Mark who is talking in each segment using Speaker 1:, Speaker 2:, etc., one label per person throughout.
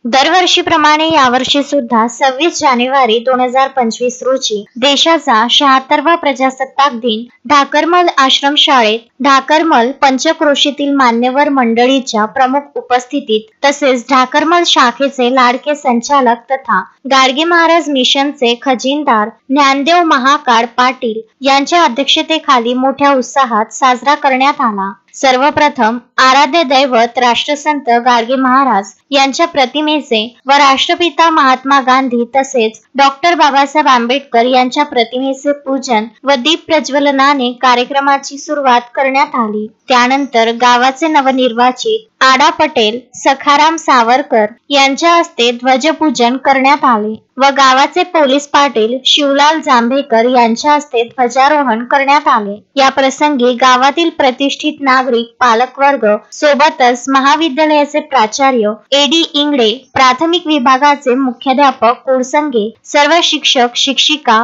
Speaker 1: दरवर्षीप्रमाणे यावर्षी सुद्धा 26 जानेवारी 2025 रोजी देशाचा 76वा प्रजासत्ताक दिन ढाकरमल आश्रमशाळेत ढाकरमल पंचक्रोशीतील मान्यवर मंडळीच्या प्रमुख उपस्थितीत तसेच ढाकरमल शाखेचे लाडके संचालक तथा गाडगे महाराज मिशनचे खजिनदार ज्ञानदेव महाकाळ पाटील यांच्या अध्यक्षतेखाली मोठ्या उत्साहात साजरा करण्यात आला। सर्वप्रथम आराध्य दैवत राष्ट्रसंत गाडगे महाराज यांच्या प्रतिमेचे व राष्ट्रपिता महात्मा गांधी तसेच डॉक्टर बाबासाहेब आंबेडकर यांच्या प्रतिमेचे पूजन व दीप प्रज्वलनाने कार्यक्रमाची सुरुवात करण्यात आली। त्यानंतर गावाचे नवनिर्वाचित आडा पटेल सखाराम सावरकर यांच्या हस्ते ध्वजपूजन करण्यात आले व गावाचे पोलीस पाटील शिवलाल जांभेकर यांच्या हस्ते ध्वजारोहण करण्यात आले। या प्रसंगी गावातील प्रतिष्ठित नागरिक पालकवर्ग सोबतच महाविद्यालयाचे प्राचार्य एडी इंगडे, प्राथमिक विभागाचे मुख्याध्यापक कोडसंगे, सर्व शिक्षक शिक्षिका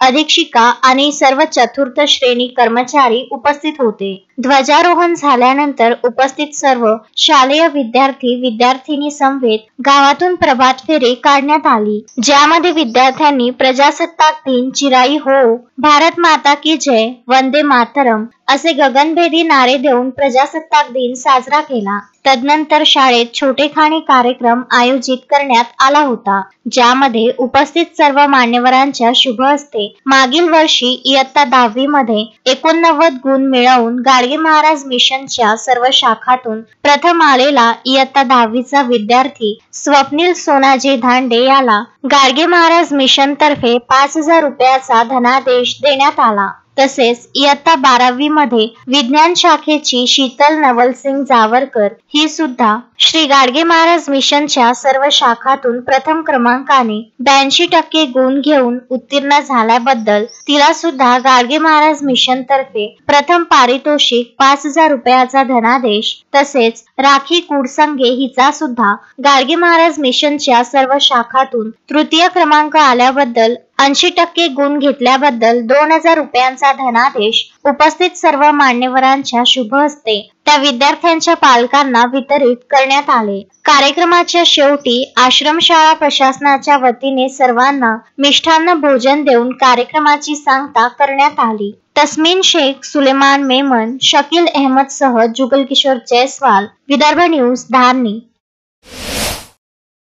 Speaker 1: अधीक्षिका आणि सर्व चतुर्थ श्रेणी कर्मचारी उपस्थित होते। ध्वजारोहण झाल्यानंतर उपस्थित सर्व शालेय विद्यार्थी समवेत गावातून प्रभात फेरी काढण्यात आली, ज्यामध्ये विद्यार्थ्यांनी प्रजासत्ताक दिन चिराई हो, भारत माता की जय, वंदे मातरम असे गगनभेदी नारे देऊन प्रजासत्ताक दिन साजरा केला। तदनंतर शाळेत छोटेखानी कार्यक्रम आयोजित करण्यात आला होता, ज्यामध्ये उपस्थित सर्व मान्यवरांच्या शुभ हस्ते मागील वर्षी इयत्ता 10वी मध्ये 89 गुण मिळवून गाडगे महाराज मिशनच्या सर्व शाखातून प्रथम आलेला इयत्ता 10वीचा विद्यार्थी स्वप्नील सोनाजी धांडे याला गाडगे महाराज मिशन तर्फे 5000 रुपयाचा धनादेश देण्यात आला। तसेच इयत्ता 12वी मध्ये विज्ञान शाखेची शीतल नवलसिंग जावरकर ही सुद्धा श्री गाडगे महाराज मिशनच्या सर्व शाखातून प्रथम क्रमांकाने 82% गुण घेऊन उत्तीर्ण झाल्याबद्दल तिला सुद्धा गाडगे महाराज मिशन तर्फे प्रथम पारितोषिक 5000 रुपयाचा धनादेश तसेच राखी कुडसंगे हिचा सुद्धा गाडगे महाराज मिशनच्या सर्व शाखातून तृतीय क्रमांक आल्याबद्दल 80% गुण घेतल्याबद्दल 2000 रुपयांचा धनादेश उपस्थित सर्व मान्यवरांच्या शुभ हस्ते त्या विद्यार्थ्यांच्या पालकांना वितरित करण्यात आले। कार्यक्रमाच्या शेवटी आश्रमशाळा प्रशासनाच्या वतीने सर्वांना मिष्टान्न भोजन देऊन कार्यक्रमाची सांगता करण्यात आली। तस्मीन शेख, सुलेमान मेमन, शकील अहमद सह जुगल किशोर जयस्वाल, विदर्भ न्यूज, धारणी।